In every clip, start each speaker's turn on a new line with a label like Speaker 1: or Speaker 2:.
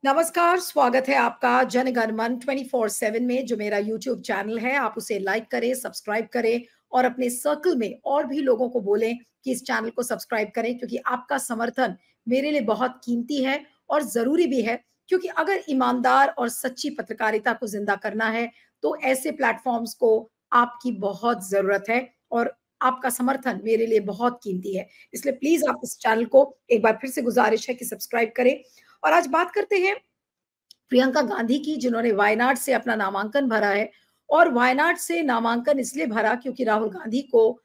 Speaker 1: नमस्कार, स्वागत है आपका जनगण मन 24/7 में। जो मेरा यूट्यूब चैनल है, आप उसे लाइक करें, सब्सक्राइब करें और अपने सर्कल में और भी लोगों को बोलें कि इस चैनल को सब्सक्राइब करें, क्योंकि आपका समर्थन मेरे लिए बहुत कीमती है और ज़रूरी भी है। क्योंकि अगर ईमानदार और सच्ची पत्रकारिता को ज़िंदा करना है, तो ऐसे प्लेटफ़ॉर्म्स को आपकी बहुत ज़रूरत है और आपका समर्थन मेरे लिए बहुत कीमती है। इसलिए प्लीज़ आप इस चैनल को एक बार फिर से गुज़ारिश है कि सब्सक्राइब करें। और आज बात करते हैं प्रियंका गांधी की, जिन्होंने वायनाड से अपना नामांकन भरा है। और वायनाड से नामांकन इसलिए भरा क्योंकि राहुल गांधी को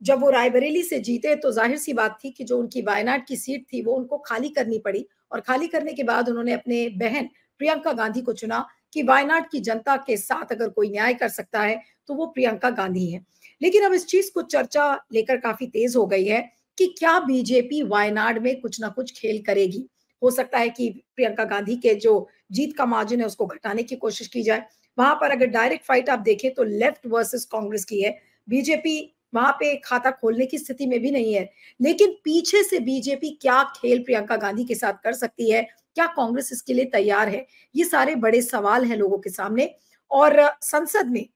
Speaker 1: जब वो रायबरेली से जीते तो जाहिर सी बात थी कि जो उनकी वायनाड की सीट थी वो उनको खाली करनी पड़ी। और खाली करने के बाद उन्होंने अपने बहन प्रियंका गांधी को चुना कि वायनाड की जनता के साथ अगर कोई न्याय कर सकता है तो वो प्रियंका गांधी है। लेकिन अब इस चीज को चर्चा लेकर काफी तेज हो गई है कि क्या बीजेपी वायनाड में कुछ ना कुछ खेल करेगी। हो सकता है कि प्रियंका गांधी के जो जीत का मार्जिन है उसको घटाने की कोशिश की जाए। वहां पर अगर डायरेक्ट फाइट आप देखें तो लेफ्ट वर्सेस कांग्रेस की है। बीजेपी वहां पे खाता खोलने की स्थिति में भी नहीं है। लेकिन पीछे से बीजेपी क्या खेल प्रियंका गांधी के साथ कर सकती है, क्या कांग्रेस इसके लिए तैयार है, ये सारे बड़े सवाल हैं लोगों के सामने। और संसद में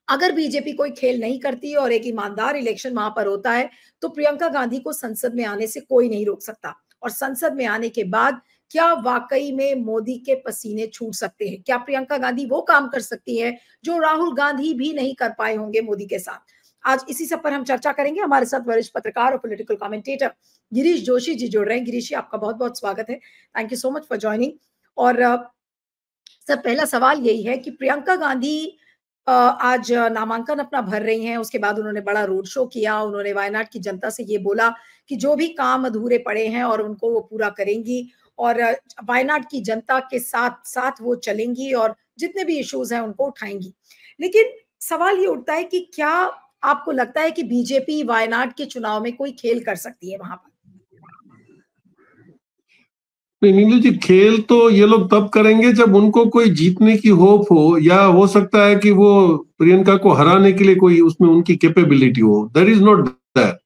Speaker 1: अगर बीजेपी कोई खेल नहीं करती और एक ईमानदार इलेक्शन वहां पर होता है तो प्रियंका गांधी को संसद में आने से कोई नहीं रोक सकता। और संसद में आने के बाद क्या वाकई में मोदी के पसीने छूट सकते हैं? क्या प्रियंका गांधी वो काम कर सकती है जो राहुल गांधी भी नहीं कर पाए होंगे मोदी के साथ? आज इसी सब पर हम चर्चा करेंगे। हमारे साथ वरिष्ठ पत्रकार और पॉलिटिकल कमेंटेटर गिरीश जोशी जी जुड़ रहे हैं। गिरीश जी, आपका बहुत बहुत स्वागत है। Thank you so much for joining. और सर, पहला सवाल यही है कि प्रियंका गांधी आज नामांकन अपना भर रही हैं। उसके बाद उन्होंने बड़ा रोड शो किया। उन्होंने वायनाड की जनता से ये बोला कि जो भी काम अधूरे पड़े हैं और उनको वो पूरा करेंगी और वायनाड की जनता के साथ साथ वो चलेंगी और जितने भी इश्यूज हैं उनको उठाएंगी। लेकिन सवाल ये उठता है कि क्या आपको लगता है कि बीजेपी वायनाड के चुनाव में कोई खेल कर सकती है वहां पर?
Speaker 2: नहीं नीलू जी, खेल तो ये लोग तब करेंगे जब उनको कोई जीतने की होप हो, या हो सकता है कि वो प्रियंका को हराने के लिए कोई उसमें उनकी कैपेबिलिटी हो। That is not that.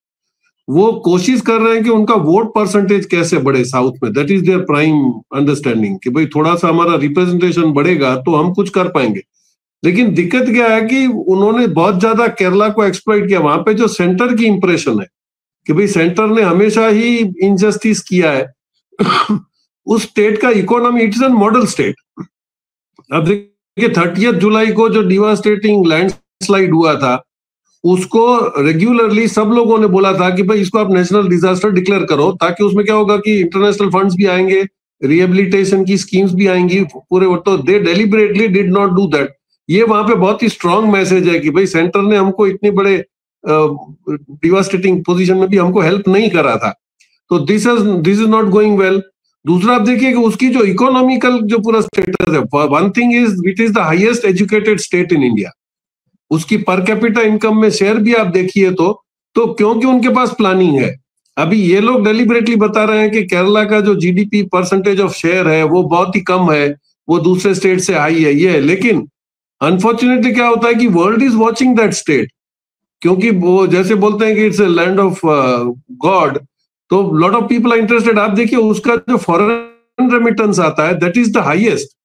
Speaker 2: वो कोशिश कर रहे हैं कि उनका वोट परसेंटेज कैसे बढ़े साउथ में। That is their prime understanding कि भाई थोड़ा सा हमारा रिप्रेजेंटेशन बढ़ेगा तो हम कुछ कर पाएंगे। लेकिन दिक्कत क्या है कि उन्होंने बहुत ज्यादा केरला को एक्सप्लॉइट किया। वहां पे जो सेंटर की इंप्रेशन है कि भाई सेंटर ने हमेशा ही इनजस्टिस किया है उस स्टेट का economy, it's an model state. अब देखिए 30 जुलाई को जो डिवास्टेटिंग लैंडस्लाइड हुआ था उसको रेगुलरली सब लोगों ने बोला था कि भाई इसको आप नेशनल डिजास्टर डिक्लेयर करो, ताकि उसमें क्या होगा कि इंटरनेशनल फंड्स भी आएंगे, रिहेबिलिटेशन की स्कीम्स भी आएंगी पूरे। तो they deliberately did not do that. ये वहां पे बहुत ही स्ट्रांग मैसेज है कि भाई सेंटर ने हमको इतने बड़े डिवास्टेटिंग पोजीशन में भी हमको हेल्प नहीं करा था। तो this is not going well. दूसरा आप देखिए कि उसकी जो इकोनॉमिकल जो पूरा स्टेटस है, one thing is it is the highest educated state in India. उसकी पर कैपिटा इनकम में शेयर भी आप देखिए तो क्योंकि उनके पास प्लानिंग है। अभी ये लोग डेलिबरेटली बता रहे हैं कि केरला का जो जीडीपी परसेंटेज ऑफ शेयर है वो बहुत ही कम है, वो दूसरे स्टेट से हाई है, ये है। लेकिन अनफॉर्चुनेटली क्या होता है कि world is watching that state, क्योंकि वो जैसे बोलते हैं कि it's a land of God, तो lot of people are interested. आप देखिए उसका जो फॉरेन रेमिटेंस आता है that is the highest,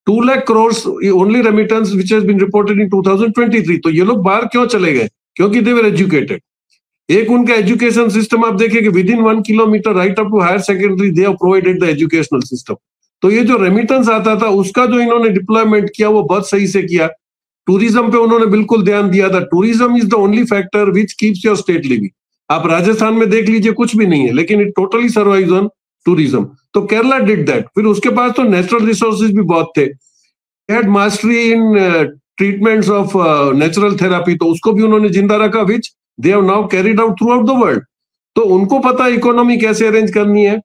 Speaker 2: 2 lakh crore only remittance which has been reported in 2023। तो ये लोग बाहर क्यों चले गए? क्योंकि दे वर एजुकेटेड। एक उनका एजुकेशन सिस्टम आप देखिए कि within 1 kilometre right up to higher secondary they have provided the educational system. तो ये जो रेमिटेंस आता था उसका जो इन्होंने डिप्लॉयमेंट किया वो बहुत सही से किया। टूरिज्म पे उन्होंने बिल्कुल ध्यान दिया था। Tourism is the only factor which keeps your state living. आप राजस्थान में देख लीजिए कुछ भी नहीं है, लेकिन it totally survives on tourism. तो केरला डिड दैट। फिर उसके पास तो नेचुरल रिसोर्सेज भी बहुत थे, had mastery in treatments of natural therapy, तो उसको भी उन्होंने जिंदा रखा, which they have now carried out throughout the world। तो उनको पता इकोनॉमी कैसे अरेंज करनी है।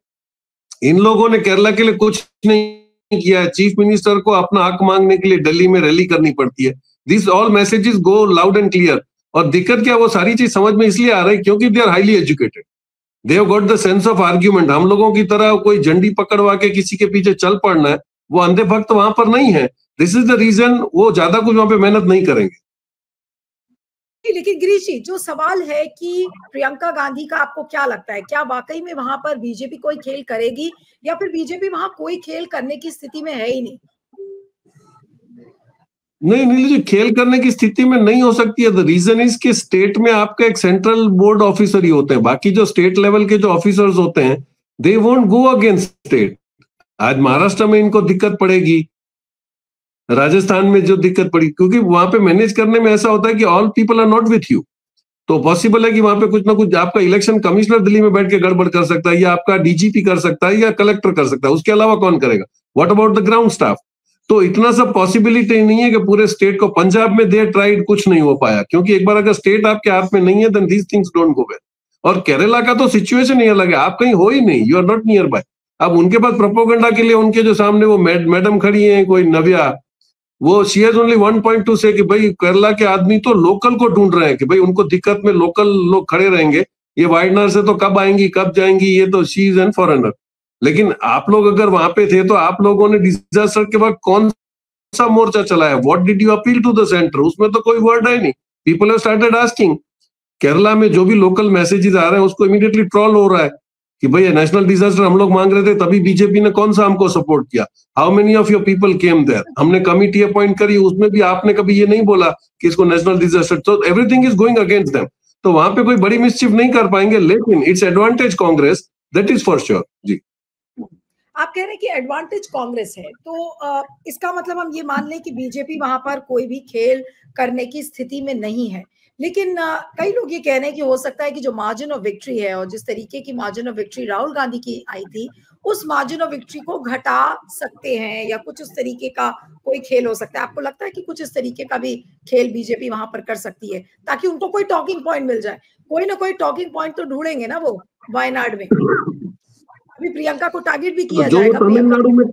Speaker 2: इन लोगों ने केरला के लिए कुछ नहीं किया है। चीफ मिनिस्टर को अपना हक मांगने के लिए दिल्ली में रैली करनी पड़ती है। This all messages go loud and clear. और दिक्कत क्या, वो सारी चीज समझ में इसलिए आ रही क्योंकि they are highly educated, they have got the sense of argument. हम लोगों की तरह कोई झंडी पकड़वा के किसी के पीछे चल पड़ना है, वो अंधे भक्त वहां पर नहीं है। दिस इज द रीजन वो ज्यादा कुछ वहां पे मेहनत नहीं करेंगे।
Speaker 1: लेकिन गिरीश जी, जो सवाल है कि प्रियंका गांधी का आपको क्या लगता है, क्या वाकई में वहां पर बीजेपी कोई खेल करेगी या फिर बीजेपी वहां कोई खेल करने की स्थिति में है ही नहीं?
Speaker 2: नहीं नीलू जी, खेल करने की स्थिति में नहीं हो सकती है। द रीजन इज कि स्टेट में आपका एक सेंट्रल बोर्ड ऑफिसर ही होते हैं, बाकी जो स्टेट लेवल के जो ऑफिसर्स होते हैं they won't go against state. आज महाराष्ट्र में इनको दिक्कत पड़ेगी, राजस्थान में जो दिक्कत पड़ी, क्योंकि वहां पे मैनेज करने में ऐसा होता है कि all people are not with you. तो पॉसिबल है कि वहां पे कुछ ना कुछ आपका इलेक्शन कमिश्नर दिल्ली में बैठ के गड़बड़ कर सकता है, या आपका डीजीपी कर सकता है, या कलेक्टर कर सकता है, उसके अलावा कौन करेगा? What about the ground staff? तो इतना सब पॉसिबिलिटी नहीं है कि पूरे स्टेट को, पंजाब में दे ट्राइड, कुछ नहीं हो पाया, क्योंकि एक बार अगर स्टेट आपके हाथ में नहीं है then these things don't go well. और केरला का तो सिचुएशन ही अलग है, आप कहीं हो ही नहीं, you are not nearby. अब उनके पास प्रोपोगंडा के लिए उनके जो सामने वो मैडम खड़ी है, कोई नव्या, वो she has only one point two से कि भाई केरला के आदमी तो लोकल को ढूंढ रहे हैं कि भाई उनको दिक्कत में लोकल लोग खड़े रहेंगे, ये वाइडनर से तो कब आएंगी कब जाएंगी, ये तो शी इज एन फॉरेनर। लेकिन आप लोग अगर वहां पे थे तो आप लोगों ने डिजास्टर के बाद कौन सा मोर्चा चलाया? What did you appeal to the centre? उसमें तो कोई वर्ड है नहीं। People have started asking. Kerala में जो भी लोकल मैसेजेस आ रहे हैं उसको इमीडिएटली ट्रोल हो रहा है कि भैया नेशनल डिजास्टर हम लोग मांग रहे थे, तभी बीजेपी ने कौन सा हमको सपोर्ट किया? How many of your people came there? हमने कमिटी अपॉइंट करी, उसमें भी आपने कभी ये नहीं बोला कि इसको नेशनल डिजास्टर। तो everything is going against them. तो वहां पे कोई बड़ी मिसचिफ नहीं कर पाएंगे, लेकिन it's advantage Congress, that is for sure. जी,
Speaker 1: आप कह रहे हैं कि एडवांटेज कांग्रेस है, तो इसका मतलब हम ये मान लें कि बीजेपी वहां पर कोई भी खेल करने की स्थिति में नहीं है। लेकिन कई लोग ये कह रहे हैं कि हो सकता है कि जो मार्जिन ऑफ विक्ट्री है और जिस तरीके की margin of victory Rahul Gandhi की आई थी, उस मार्जिन ऑफ विक्ट्री को घटा सकते हैं या कुछ उस तरीके का कोई खेल हो सकता है। आपको लगता है कि कुछ इस तरीके का भी खेल बीजेपी वहां पर कर सकती है ताकि उनको कोई टॉकिंग पॉइंट मिल जाए? कोई ना कोई टॉकिंग पॉइंट तो ढूंढेंगे ना वो वायनाड में। अभी प्रियंका को टारगेट भी किया जाएगा।
Speaker 2: तमिलनाडु में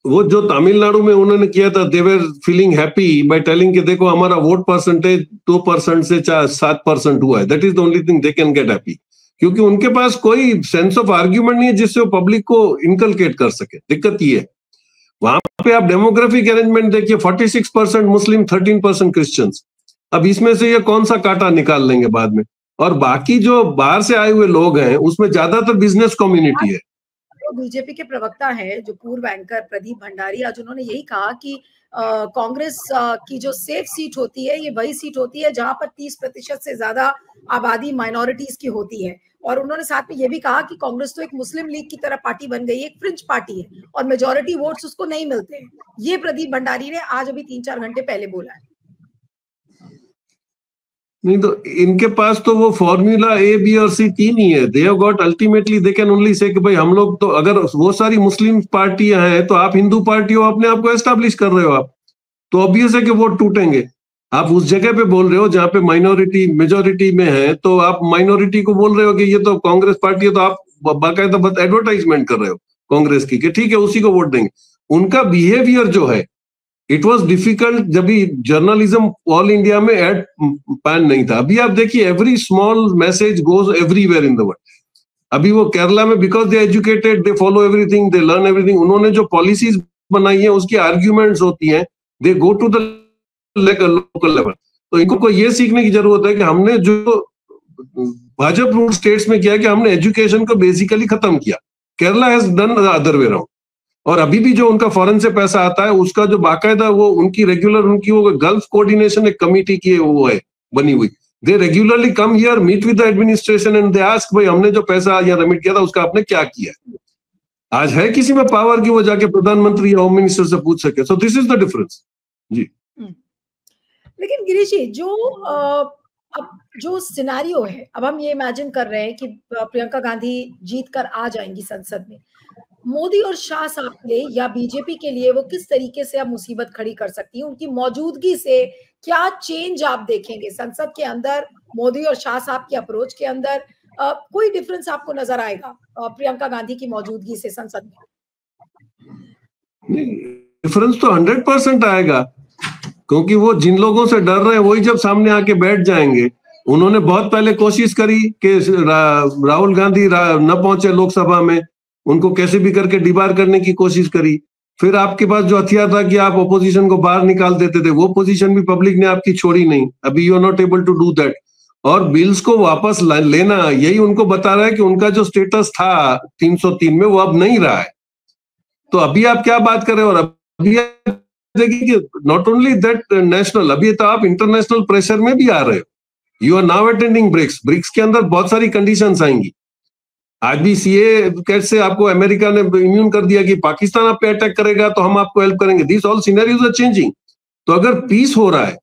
Speaker 2: वो जो तमिलनाडु में उन्होंने किया था, they were feeling happy by telling कि देखो हमारा वोट परसेंटेज 2% से 7% हुआ है। That is the only thing they can get happy, क्योंकि उनके पास कोई सेंस ऑफ आर्ग्यूमेंट नहीं है जिससे वो पब्लिक को इनकलकेट कर सके। दिक्कत ये है, वहां पे आप डेमोग्राफिक अरेंजमेंट देखिए, 46% मुस्लिम, 13% क्रिश्चियंस। अब इसमें से ये कौन सा कांटा निकाल लेंगे बाद में? और बाकी जो बाहर से आए हुए लोग हैं उसमें ज्यादातर बिजनेस कम्युनिटी है।
Speaker 1: बीजेपी के प्रवक्ता है जो पूर्व एंकर प्रदीप भंडारी, आज उन्होंने यही कहा कि कांग्रेस की जो सेफ सीट होती है ये वही सीट होती है जहां पर 30% से ज्यादा आबादी माइनॉरिटीज की होती है। और उन्होंने साथ में ये भी कहा कि कांग्रेस तो एक मुस्लिम लीग की तरह पार्टी बन गई है, एक फ्रिंज पार्टी है और मेजोरिटी वोट्स उसको नहीं मिलते हैं। ये प्रदीप भंडारी ने आज अभी 3-4 घंटे पहले बोला है।
Speaker 2: नहीं तो इनके पास तो वो फॉर्मूला ए बी और सी तीन ही है। दे have got ultimately they can only say कि भाई हम लोग तो, अगर वो सारी मुस्लिम पार्टियां हैं तो आप हिंदू पार्टी हो, अपने आप को एस्टैब्लिश कर रहे हो आप, तो ऑब्वियस है कि वोट टूटेंगे। आप उस जगह पे बोल रहे हो जहां पे माइनॉरिटी मेजोरिटी में है, तो आप माइनॉरिटी को बोल रहे हो कि ये तो कांग्रेस पार्टी है, तो आप बाकायदा एडवर्टाइजमेंट कर रहे हो कांग्रेस की कि ठीक है उसी को वोट देंगे। उनका बिहेवियर जो है, इट वॉज डिफिकल्ट जब भी जर्नलिज्म ऑल इंडिया में एड पैन नहीं था। अभी आप देखिए every small message goes everywhere in the world. अभी वो केरला में because they educated, they follow everything, they learn everything, उन्होंने जो पॉलिसीज बनाई है उसकी आर्ग्यूमेंट्स होती हैं, they go to the local level. तो इनको को ये सीखने की जरूरत है कि हमने जो भाजपा रूल स्टेट्स में किया कि हमने एजुकेशन को बेसिकली खत्म किया। Kerala has done the other way round. और अभी भी जो उनका फॉरेन से पैसा आता है उसका जो बाकायदा वो उनकी रेगुलर उनकी वो गल्फ कोऑर्डिनेशन एक कमेटी की वो है बनी हुई। They regularly come here, meet with the administration and they ask भाई हमने जो पैसा या रेमिट किया था उसका आपने क्या किया। आज है किसी में पावर की वो जाके प्रधानमंत्री या होम मिनिस्टर से पूछ सके। So this is the difference जी।
Speaker 1: लेकिन गिरीश जी, अब जो सिनेरियो है, अब हम ये इमेजिन कर रहे हैं कि प्रियंका गांधी जीत कर आ जाएंगी संसद में, मोदी और शाह साहब के लिए या बीजेपी के लिए वो किस तरीके से अब मुसीबत खड़ी कर सकती है? उनकी मौजूदगी से क्या चेंज आप देखेंगे संसद के अंदर? मोदी और शाह साहब की अप्रोच के अंदर कोई डिफरेंस आपको नजर आएगा प्रियंका गांधी की मौजूदगी से संसद में?
Speaker 2: डिफरेंस तो 100% आएगा, क्योंकि वो जिन लोगों से डर रहे हैं वही जब सामने आके बैठ जाएंगे। उन्होंने बहुत पहले कोशिश करी कि राहुल गांधी न पहुंचे लोकसभा में, उनको कैसे भी करके डिबार करने की कोशिश करी। फिर आपके पास जो हथियार था कि आप अपोजिशन को बाहर निकाल देते थे, वो पोजीशन भी पब्लिक ने आपकी छोड़ी नहीं। अभी you are not able to do that. और बिल्स को वापस लेना, यही उनको बता रहा है कि उनका जो स्टेटस था 303 में वो अब नहीं रहा है। तो अभी आप क्या बात कर रहे हो? और अभी देखिए कि नॉट ओनली दैट नेशनल, अभी तो आप इंटरनेशनल प्रेशर में भी आ रहे हो। You are now attending BRICS. BRICS के अंदर बहुत सारी कंडीशंस आएंगी। आज भी सीए कैसे आपको अमेरिका ने इम्यून कर दिया कि पाकिस्तान आप पे अटैक करेगा तो हम आपको हेल्प करेंगे। This all scenarios are changing. तो अगर पीस हो रहा है,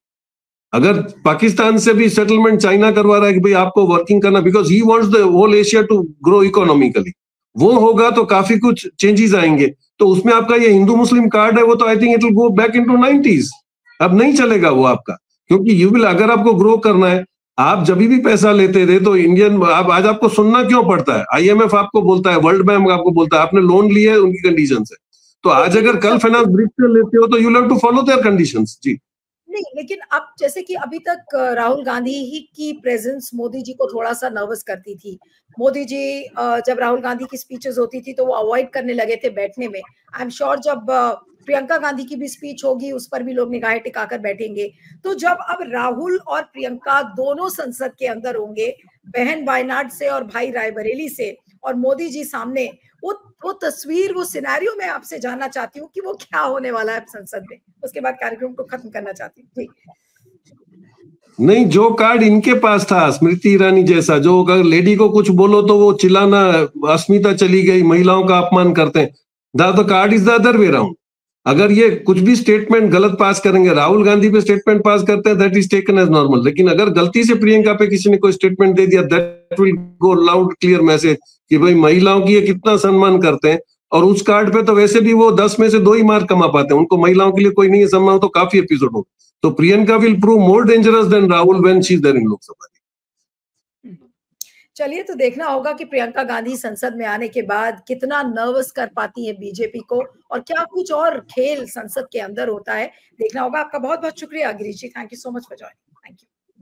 Speaker 2: अगर पाकिस्तान से भी सेटलमेंट चाइना करवा रहा है कि भाई आपको वर्किंग करना, because he wants the whole Asia to grow economically, वो होगा तो काफी कुछ चेंजेस आएंगे। तो उसमें आपका ये हिंदू मुस्लिम कार्ड है, वो तो I think it will go back into 90s। अब नहीं चलेगा वो आपका, क्योंकि यू विल, अगर आपको ग्रो करना है, आप जब भी पैसा लेते थे तो इंडियन, आज आपको सुनना क्यों पड़ता है? आईएमएफ आपको बोलता है, वर्ल्ड बैंक आपको बोलता है, आपने लोन लिया है उनकी कंडीशन से। तो आज अगर कल फाइनेंस ब्रिक्स से लेते हो तो you have to follow their conditions. जी
Speaker 1: नहीं, लेकिन अब जैसे कि अभी तक राहुल गांधी ही की प्रेजेंस मोदी जी को थोड़ा सा नर्वस करती थी। मोदी जी जब राहुल गांधी की स्पीचेस होती थी तो वो अवॉइड करने लगे थे बैठने में। आई एम श्योर जब प्रियंका गांधी की भी स्पीच होगी उस पर भी लोग निगाहें टिकाकर बैठेंगे। तो जब अब राहुल और प्रियंका दोनों संसद के अंदर होंगे, बहन वायनाड से और भाई रायबरेली से, और मोदी जी सामने, वो तस्वीर, वो सिनेरियो मैं आपसे जानना चाहती हूँ कि वो क्या होने वाला है संसद में। उसके बाद कार्यक्रम को खत्म करना चाहती हूँ।
Speaker 2: नहीं, जो कार्ड इनके पास था स्मृति ईरानी जैसा, जो अगर लेडी को कुछ बोलो तो वो चिल्लाना, अस्मिता चली गई, महिलाओं का अपमान करते हैं, the card is the other way round. अगर ये कुछ भी स्टेटमेंट गलत पास करेंगे, राहुल गांधी पे स्टेटमेंट पास करते हैं, that is taken as normal. लेकिन अगर गलती से प्रियंका पे किसी ने कोई स्टेटमेंट दे दिया, that will go loud clear message कि भाई महिलाओं की ये कितना सम्मान करते हैं। और उस कार्ड पे तो वैसे भी वो 10 में से 2 ही मार्क कमा पाते हैं, उनको महिलाओं के लिए कोई नहीं है सम्मान, तो काफी एपिसोड हो। तो Priyanka will prove more dangerous than Rahul when she is there in Lok Sabha.
Speaker 1: चलिए, तो देखना होगा कि प्रियंका गांधी संसद में आने के बाद कितना नर्वस कर पाती है बीजेपी को, और क्या कुछ और खेल संसद के अंदर होता है, देखना होगा। आपका बहुत बहुत शुक्रिया Girish ji, thank you so much for joining.